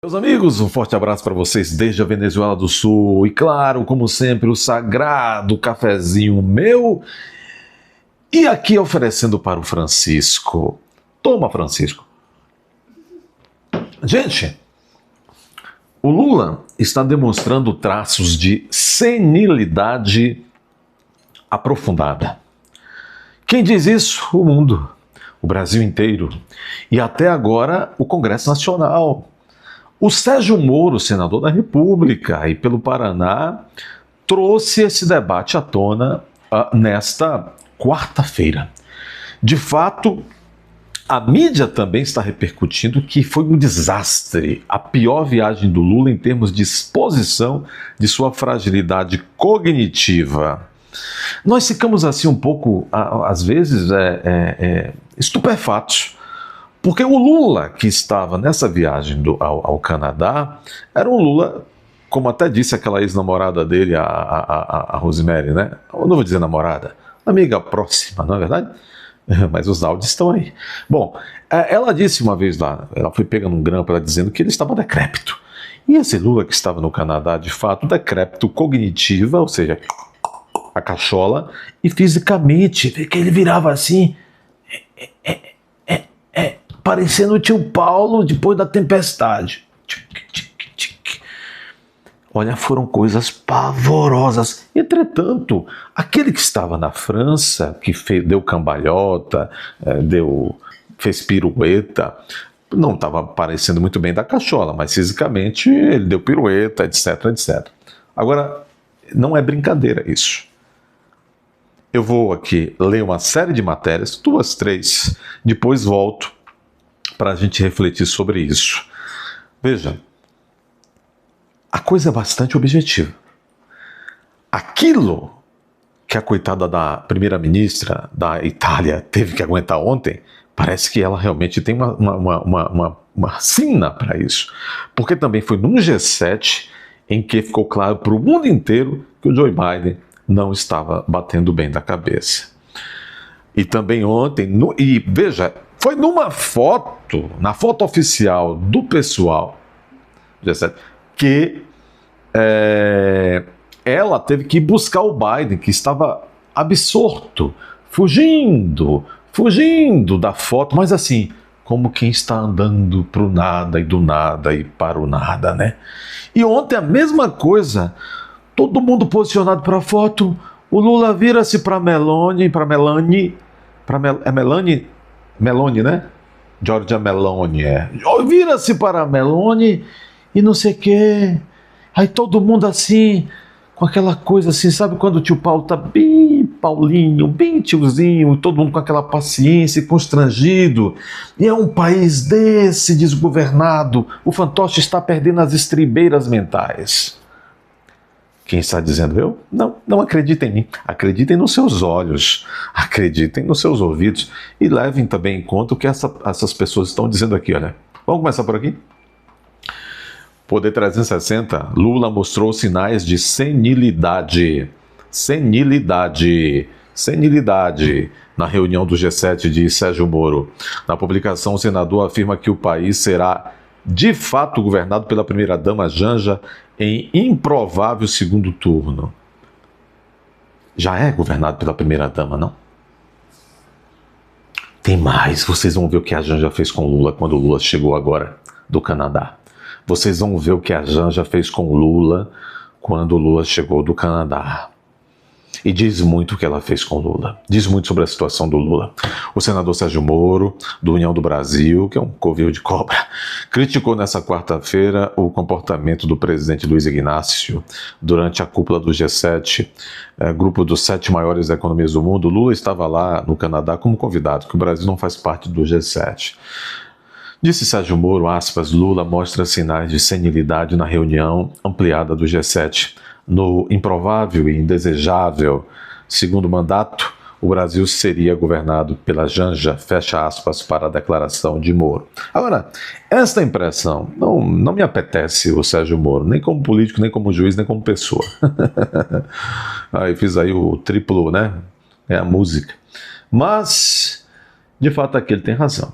Meus amigos, um forte abraço para vocês desde a Venezuela do Sul e, claro, como sempre, o sagrado cafezinho meu. E aqui oferecendo para o Francisco. Toma, Francisco. Gente, o Lula está demonstrando traços de senilidade aprofundada. Quem diz isso? O mundo, o Brasil inteiro e até agora o Congresso Nacional. O Sérgio Moro, senador da República, e pelo Paraná, trouxe esse debate à tona nesta quarta-feira. De fato, a mídia também está repercutindo que foi um desastre, a pior viagem do Lula em termos de exposição de sua fragilidade cognitiva. Nós ficamos assim um pouco, às vezes, estupefatos. Porque o Lula que estava nessa viagem ao Canadá era um Lula, como até disse aquela ex-namorada dele, a Rosemary, né? Eu não vou dizer namorada, amiga próxima, não é verdade? Mas os áudios estão aí. Bom, ela disse uma vez lá, ela foi pegando um grampo, ela dizendo que ele estava decrépito. E esse Lula que estava no Canadá, de fato, decrépito cognitiva, ou seja, a cachola, e fisicamente, que ele virava assim... parecendo o tio Paulo depois da tempestade. Olha, foram coisas pavorosas. Entretanto, aquele que estava na França, que deu cambalhota, fez pirueta, não estava parecendo muito bem da cachola, mas fisicamente ele deu pirueta, etc, etc. Agora, não é brincadeira isso. Eu vou aqui ler uma série de matérias, 2, 3, depois volto para a gente refletir sobre isso. Veja, a coisa é bastante objetiva. Aquilo que a coitada da primeira-ministra da Itália teve que aguentar ontem, parece que ela realmente tem uma sina para isso. Porque também foi num G7 em que ficou claro para o mundo inteiro que o Joe Biden não estava batendo bem da cabeça. E também ontem, e veja, foi numa foto, na foto oficial do pessoal, que ela teve que ir buscar o Biden, que estava absorto, fugindo da foto, mas assim, como quem está andando pro nada e do nada e para o nada, né? E ontem a mesma coisa, todo mundo posicionado para a foto, o Lula vira-se para Meloni, Meloni, né? Giorgia Meloni, vira-se para a Meloni e não sei o quê. Aí todo mundo assim, com aquela coisa assim, sabe quando o tio Paulo tá bem Paulinho, bem tiozinho, todo mundo com aquela paciência, constrangido. E é um país desse desgovernado, o fantoche está perdendo as estribeiras mentais. Quem está dizendo eu? Não acreditem em mim. Acreditem nos seus olhos, acreditem nos seus ouvidos e levem também em conta o que essas pessoas estão dizendo aqui. Olha, vamos começar por aqui? Poder 360, Lula mostrou sinais de senilidade na reunião do G7 de Sérgio Moro. Na publicação, o senador afirma que o país será de fato governado pela primeira-dama Janja em improvável segundo turno. Já é governado pela primeira-dama, não? Tem mais, vocês vão ver o que a Janja fez com o Lula quando o Lula chegou agora do Canadá. Vocês vão ver o que a Janja fez com o Lula quando o Lula chegou do Canadá. E diz muito o que ela fez com o Lula. Diz muito sobre a situação do Lula. O senador Sérgio Moro, do União do Brasil, que é um covil de cobra, criticou nessa quarta-feira o comportamento do presidente Luiz Inácio durante a cúpula do G7, grupo dos 7 maiores economias do mundo. Lula estava lá no Canadá como convidado, que o Brasil não faz parte do G7. Disse Sérgio Moro, aspas, Lula mostra sinais de senilidade na reunião ampliada do G7. No improvável e indesejável segundo mandato, o Brasil seria governado pela Janja, fecha aspas para a declaração de Moro. Agora, esta impressão não me apetece o Sérgio Moro, nem como político, nem como juiz, nem como pessoa. Aí fiz aí o triplo, né? É a música. Mas, de fato, aqui ele tem razão.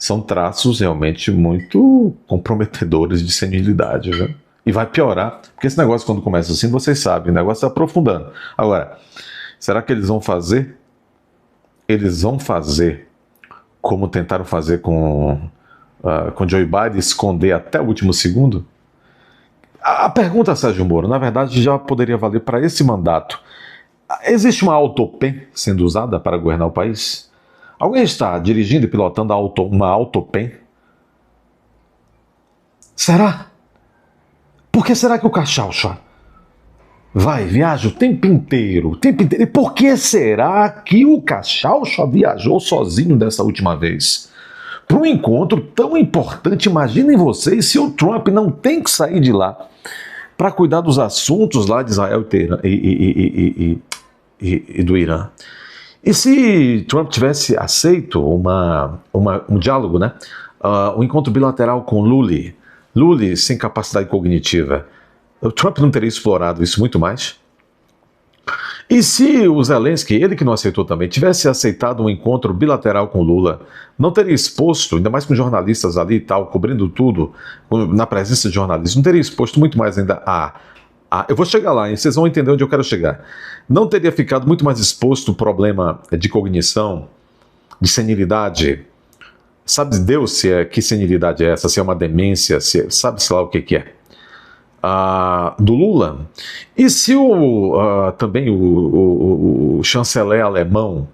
São traços realmente muito comprometedores de senilidade, né? E vai piorar, porque esse negócio quando começa assim, vocês sabem, o negócio está aprofundando. Agora, será que eles vão fazer? Eles vão fazer como tentaram fazer com Joe Biden, esconder até o último segundo? A pergunta, Sérgio Moro, na verdade já poderia valer para esse mandato. Existe uma autopen sendo usada para governar o país? Alguém está dirigindo e pilotando uma autopen? Será? Por que será que o Cachaucha viaja o tempo inteiro, E por que será que o Cachaucha viajou sozinho dessa última vez? Para um encontro tão importante, imaginem vocês se o Trump não tem que sair de lá para cuidar dos assuntos lá de Israel e do Irã. E se Trump tivesse aceito um diálogo, né? Um encontro bilateral com Lula sem capacidade cognitiva, o Trump não teria explorado isso muito mais? E se o Zelensky, ele que não aceitou também, tivesse aceitado um encontro bilateral com Lula, não teria exposto, ainda mais com jornalistas ali e tal, cobrindo tudo, na presença de jornalistas, não teria exposto muito mais ainda eu vou chegar lá, hein? Vocês vão entender onde eu quero chegar. Não teria ficado muito mais exposto o problema de cognição, de senilidade. Sabe Deus que senilidade é essa, se é uma demência, sabe-se lá o que é. Do Lula. E se também o chanceler alemão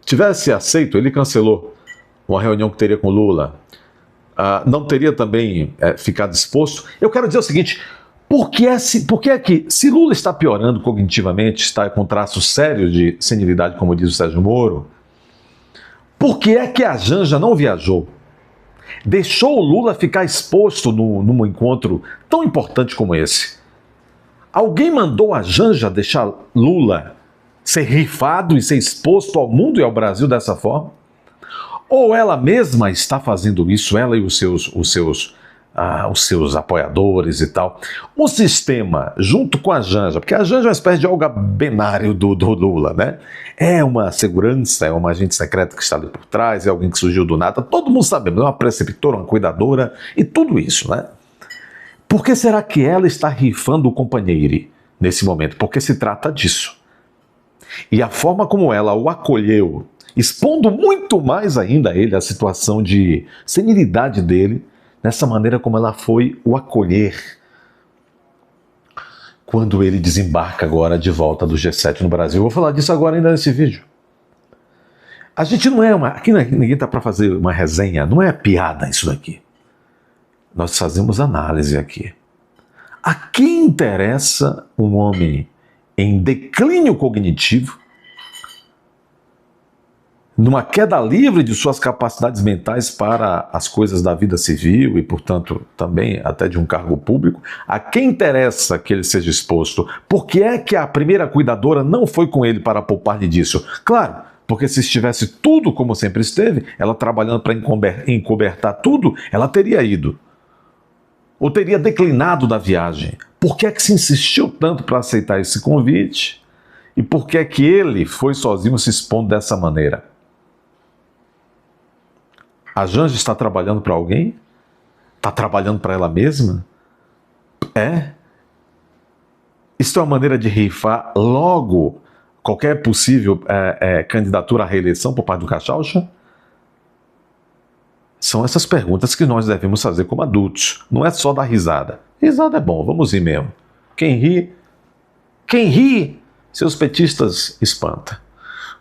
tivesse aceito, ele cancelou uma reunião que teria com Lula, não teria também ficado exposto? Eu quero dizer o seguinte, por que é que, se Lula está piorando cognitivamente, está com traços sérios de senilidade, como diz o Sérgio Moro, por que é que a Janja não viajou? Deixou o Lula ficar exposto num encontro tão importante como esse? Alguém mandou a Janja deixar Lula ser rifado e ser exposto ao mundo e ao Brasil dessa forma? Ou ela mesma está fazendo isso, ela e os seus apoiadores e tal? O sistema, junto com a Janja, porque a Janja é uma espécie de Olga Benário do Lula, né? É uma segurança, é uma agente secreta que está ali por trás, é alguém que surgiu do nada, todo mundo sabe, é uma preceptora, uma cuidadora e tudo isso, né? Por que será que ela está rifando o companheiro nesse momento? Porque se trata disso. E a forma como ela o acolheu, expondo muito mais ainda a ele a situação de senilidade dele, nessa maneira como ela foi o acolher quando ele desembarca agora de volta do G7 no Brasil. Eu vou falar disso agora ainda nesse vídeo. A gente não é aqui ninguém está para fazer uma resenha, não é piada isso daqui. Nós fazemos análise aqui. A quem interessa um homem em declínio cognitivo, numa queda livre de suas capacidades mentais para as coisas da vida civil e, portanto, também até de um cargo público, a quem interessa que ele seja exposto? Por que é que a primeira cuidadora não foi com ele para poupar-lhe disso? Claro, porque se estivesse tudo como sempre esteve, ela trabalhando para encobertar tudo, ela teria ido. Ou teria declinado da viagem. Por que é que se insistiu tanto para aceitar esse convite? E por que é que ele foi sozinho se expondo dessa maneira? A Janja está trabalhando para alguém? Está trabalhando para ela mesma? Isso é uma maneira de rifar logo qualquer possível candidatura à reeleição por parte do Cachaucha? São essas perguntas que nós devemos fazer como adultos. Não é só dar risada. Risada é bom, vamos rir mesmo. Quem ri, seus petistas espanta.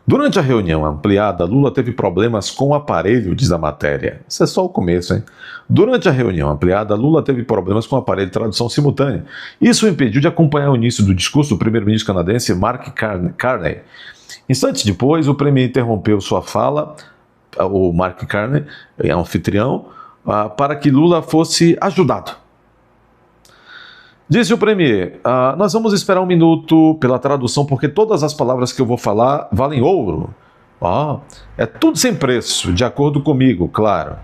Durante a reunião ampliada, Lula teve problemas com o aparelho, diz a matéria. Isso é só o começo, hein? Durante a reunião ampliada, Lula teve problemas com o aparelho de tradução simultânea. Isso o impediu de acompanhar o início do discurso do primeiro-ministro canadense Mark Carney. Instantes depois, o premier interrompeu sua fala, o Mark Carney, anfitrião, para que Lula fosse ajudado. Disse o premier, nós vamos esperar um minuto pela tradução, porque todas as palavras que eu vou falar valem ouro. É tudo sem preço, de acordo comigo, claro.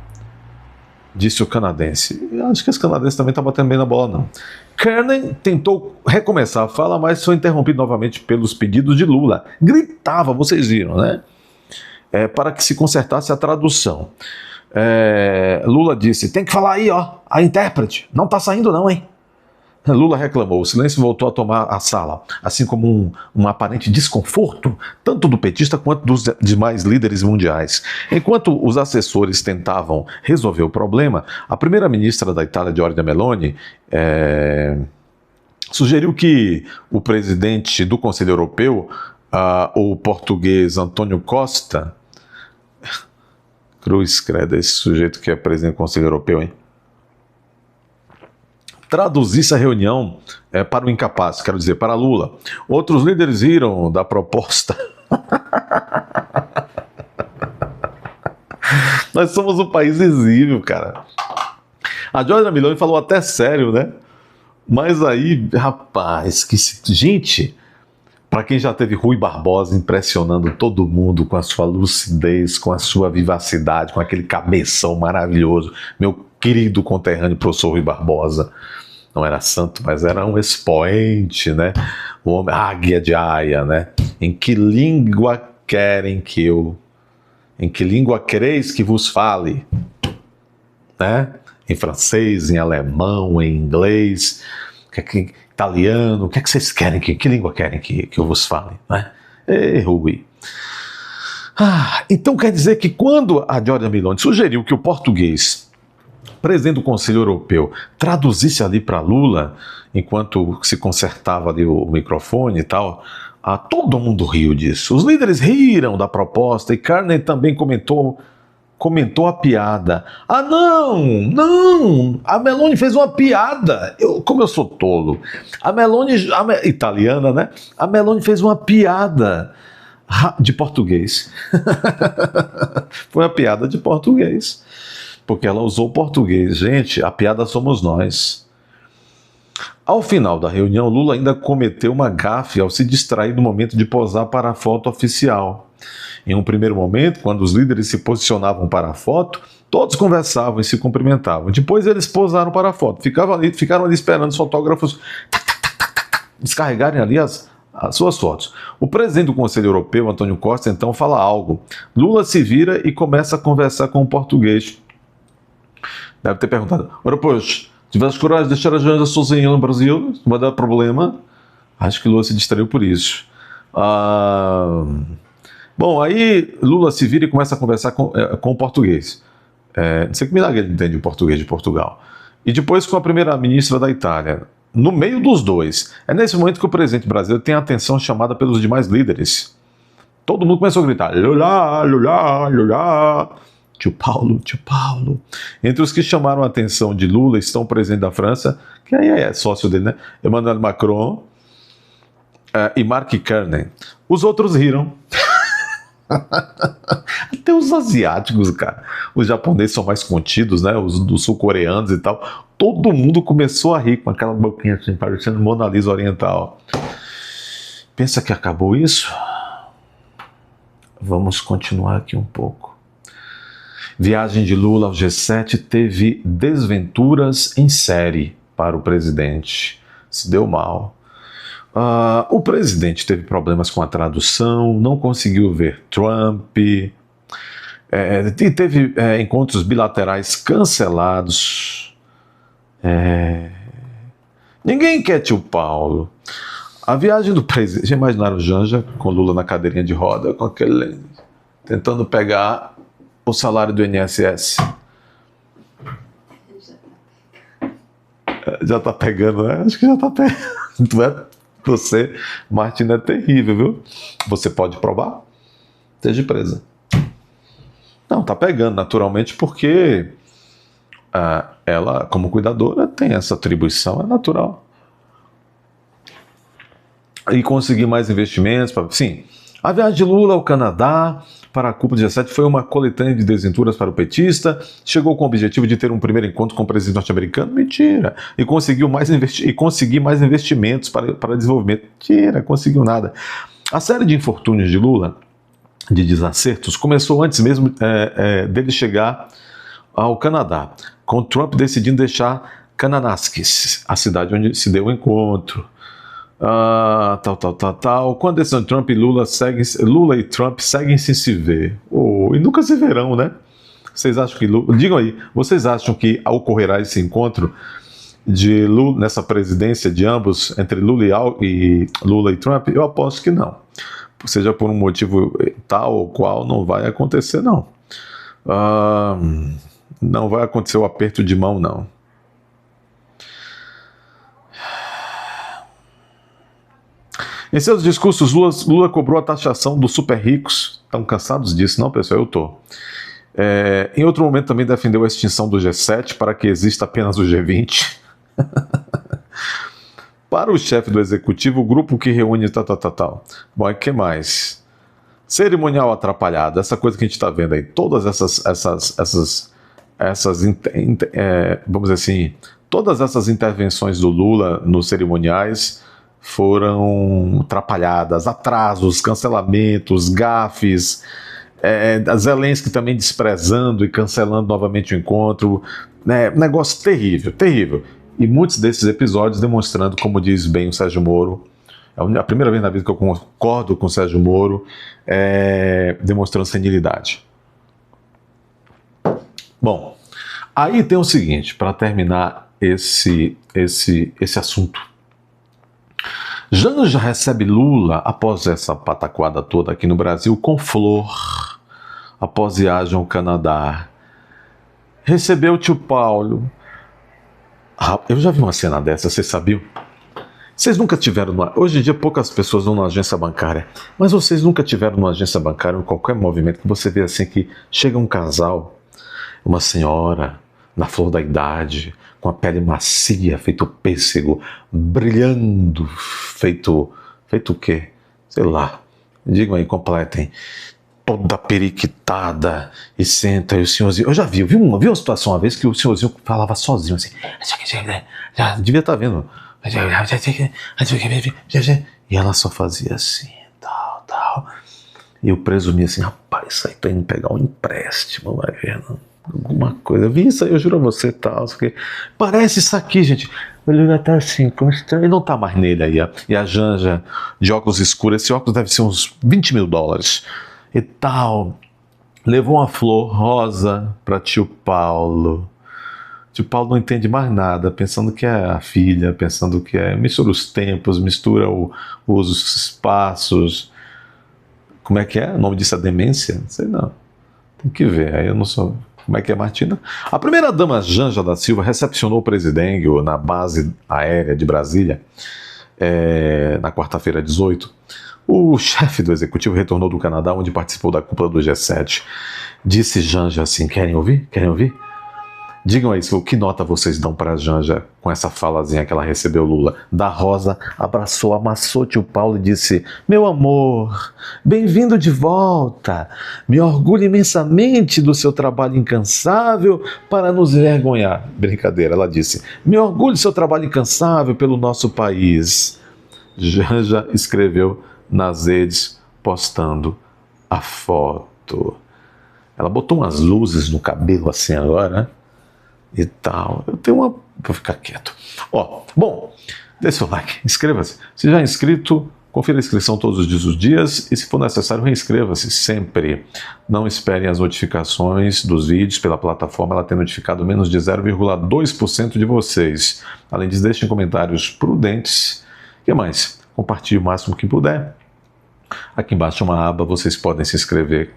Disse o canadense. Acho que esse canadense também está batendo bem na bola, não. Carney tentou recomeçar a fala, mas foi interrompido novamente pelos pedidos de Lula. Gritava, vocês viram, né? para que se consertasse a tradução. Lula disse, tem que falar aí, ó, a intérprete, não está saindo não, hein? Lula reclamou, o silêncio voltou a tomar a sala, assim como um aparente desconforto, tanto do petista quanto dos demais líderes mundiais. Enquanto os assessores tentavam resolver o problema, a primeira-ministra da Itália, Giorgia Meloni, sugeriu que o presidente do Conselho Europeu, o português Antônio Costa, cruz credo, esse sujeito que é presidente do Conselho Europeu, hein? Traduzisse a reunião para o incapaz, quero dizer, para Lula. Outros líderes riram da proposta. Nós somos um país exímio, cara. A Giorgia Meloni falou até sério, né? Mas aí, rapaz, gente, para quem já teve Rui Barbosa impressionando todo mundo com a sua lucidez, com a sua vivacidade, com aquele cabeção maravilhoso, meu querido conterrâneo professor Rui Barbosa, não era santo, mas era um expoente, né? O homem, águia de Aia, né? Em que língua quereis que vos fale? Né? Em francês, em alemão, em inglês, italiano, o que é que vocês querem? Que língua querem que eu vos fale? Né? Rui. Então quer dizer que quando a Giorgia Meloni sugeriu que o português, presidente do Conselho Europeu, traduzisse ali para Lula, enquanto se consertava ali o microfone e tal, todo mundo riu disso. Os líderes riram da proposta e Carney também comentou a piada. Não, a Meloni fez uma piada. Como eu sou tolo. A Meloni, italiana, né? A Meloni fez uma piada de português. Foi uma piada de português. Porque ela usou português. Gente, a piada somos nós. Ao final da reunião, Lula ainda cometeu uma gafe ao se distrair do momento de posar para a foto oficial. Em um primeiro momento, quando os líderes se posicionavam para a foto, todos conversavam e se cumprimentavam. Depois eles posaram para a foto. Ficaram ali esperando os fotógrafos descarregarem ali as suas fotos. O presidente do Conselho Europeu, Antônio Costa, então fala algo. Lula se vira e começa a conversar com o português. Deve ter perguntado, ora pois, tivesse coragem de deixar a Janja sozinha no Brasil, não vai dar problema? Acho que Lula se distraiu por isso. Bom, aí Lula se vira e começa a conversar com o português. Não sei que milagre ele entende o português de Portugal. E depois com a primeira-ministra da Itália. No meio dos dois. É nesse momento que o presidente brasileiro tem a atenção chamada pelos demais líderes. Todo mundo começou a gritar, Lula, Lula, Lula. Tio Paulo, tio Paulo. Entre os que chamaram a atenção de Lula estão o presidente da França, que aí é sócio dele, né? Emmanuel Macron e Mark Carney. Os outros riram. Até os asiáticos, cara. Os japoneses são mais contidos, né? Os sul-coreanos e tal. Todo mundo começou a rir com aquela boquinha assim, parecendo Mona Lisa oriental. Pensa que acabou isso? Vamos continuar aqui um pouco. Viagem de Lula ao G7 teve desventuras em série para o presidente. Se deu mal. O presidente teve problemas com a tradução, não conseguiu ver Trump, e teve encontros bilaterais cancelados. Ninguém quer tio Paulo. A viagem do presidente... Já imaginaram Janja com Lula na cadeirinha de roda, com aquele... tentando pegar o salário do INSS? Já tá pegando, né? Acho que já tá pegando. Você, Martina, é terrível, viu? Você pode provar? Esteja presa. Não, tá pegando naturalmente porque ela, como cuidadora, tem essa atribuição, é natural. E conseguir mais investimentos. Sim, a viagem de Lula ao Canadá para a cúpula do G7 foi uma coletânea de desventuras para o petista, chegou com o objetivo de ter um primeiro encontro com o presidente norte-americano, mentira, e conseguir mais investimentos para desenvolvimento, mentira, conseguiu nada. A série de infortúnios de Lula, de desacertos, começou antes mesmo dele chegar ao Canadá, com Trump decidindo deixar Kananaskis, a cidade onde se deu o encontro. Quando a decisão de Trump e Lula e Trump seguem sem se ver. E nunca se verão, né? Vocês acham que digam aí, vocês acham que ocorrerá esse encontro de Lula nessa presidência de ambos, entre Lula e Trump? Eu aposto que não. Seja por um motivo tal ou qual, não vai acontecer, não. Não vai acontecer o aperto de mão, não. Em seus discursos, Lula cobrou a taxação dos super ricos. Estão cansados disso, não, pessoal? Eu estou. Em outro momento também defendeu a extinção do G7 para que exista apenas o G20. Para o chefe do executivo, o grupo que reúne tal. Bom, e que mais? Cerimonial atrapalhado, essa coisa que a gente está vendo aí, todas vamos dizer assim, todas essas intervenções do Lula nos cerimoniais foram atrapalhadas, atrasos, cancelamentos, gafes, Zelensky também desprezando e cancelando novamente o encontro, negócio terrível, terrível. E muitos desses episódios demonstrando, como diz bem o Sérgio Moro, é a primeira vez na vida que eu concordo com o Sérgio Moro, demonstrando senilidade. Bom, aí tem o seguinte, para terminar esse assunto. Janja recebe Lula, após essa pataquada toda aqui no Brasil, com flor, após viagem ao Canadá. Recebeu o tio Paulo. Eu já vi uma cena dessa, vocês sabiam? Vocês nunca tiveram... Hoje em dia poucas pessoas vão numa agência bancária, mas vocês nunca tiveram numa agência bancária ou em qualquer movimento que você vê assim que chega um casal, uma senhora, na flor da idade, com a pele macia, feito pêssego, brilhando, feito o quê? Sei lá, digam aí, completem. Toda periquitada, e senta, e o senhorzinho... Eu já vi uma situação uma vez que o senhorzinho falava sozinho, assim... Já devia estar vendo. E ela só fazia assim, tal. E eu presumia assim, rapaz, isso aí tá indo pegar um empréstimo, vai vendo? Alguma coisa. Eu vi isso aí, eu juro a você, tal. Parece isso aqui, gente. Ele já tá assim, ele não tá mais nele aí. E a Janja de óculos escuros, esse óculos deve ser uns $20 mil. E tal, levou uma flor rosa para tio Paulo. Tio Paulo não entende mais nada, pensando que é a filha, pensando que mistura os tempos, mistura os espaços. Como é que é? O nome disso é demência? Não sei não. Tem que ver, aí eu não sou... Como é que é, Martina? A primeira-dama Janja da Silva recepcionou o presidente na base aérea de Brasília, na quarta-feira 18. O chefe do executivo retornou do Canadá, onde participou da cúpula do G7. Disse Janja assim, querem ouvir? Querem ouvir? Digam aí, o que nota vocês dão para a Janja com essa falazinha que ela recebeu Lula? Da Rosa, abraçou, amassou tio Paulo e disse, meu amor, bem-vindo de volta. Me orgulho imensamente do seu trabalho incansável para nos envergonhar. Brincadeira, ela disse, me orgulho do seu trabalho incansável pelo nosso país. Janja escreveu nas redes, postando a foto. Ela botou umas luzes no cabelo assim agora, né? E tal. Eu tenho uma... Vou ficar quieto. Bom, dê seu like, inscreva-se. Se já é inscrito, confira a inscrição todos os dias e, se for necessário, reinscreva-se sempre. Não esperem as notificações dos vídeos pela plataforma, ela tem notificado menos de 0,2% de vocês. Além disso, deixem comentários prudentes. O que mais? Compartilhe o máximo que puder. Aqui embaixo tem uma aba, vocês podem se inscrever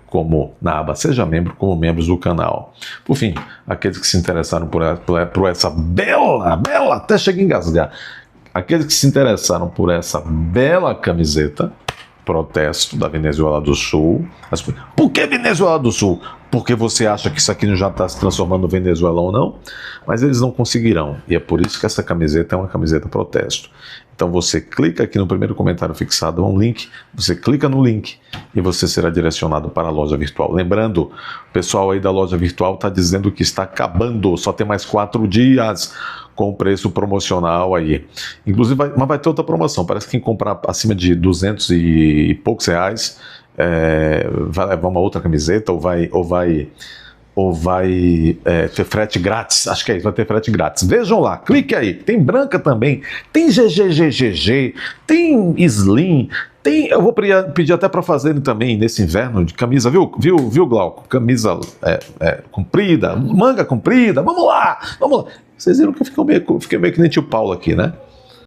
na aba Seja Membro, como membros do canal. Por fim, aqueles que se interessaram por essa bela, até cheguei a engasgar, aqueles que se interessaram por essa bela camiseta, protesto da Venezuela do Sul. Por que Venezuela do Sul? Porque você acha que isso aqui já está se transformando no Venezuela ou não? Mas eles não conseguirão, e é por isso que essa camiseta é uma camiseta protesto. Então você clica aqui no primeiro comentário fixado, um link, você clica no link e você será direcionado para a loja virtual. Lembrando, o pessoal aí da loja virtual está dizendo que está acabando, só tem mais 4 dias com preço promocional aí. Inclusive, mas vai ter outra promoção, parece que quem comprar acima de 200 e poucos reais vai levar uma outra camiseta ou vai ou vai ter frete grátis. Acho que é isso, vai ter frete grátis. Vejam lá, clique aí. Tem branca também, tem GGGGG, tem Slim, tem, eu vou pedir até para fazerem também nesse inverno de camisa, viu Glauco? Camisa comprida, manga comprida, vamos lá. Vocês viram que eu fiquei meio que nem tio Paulo aqui, né?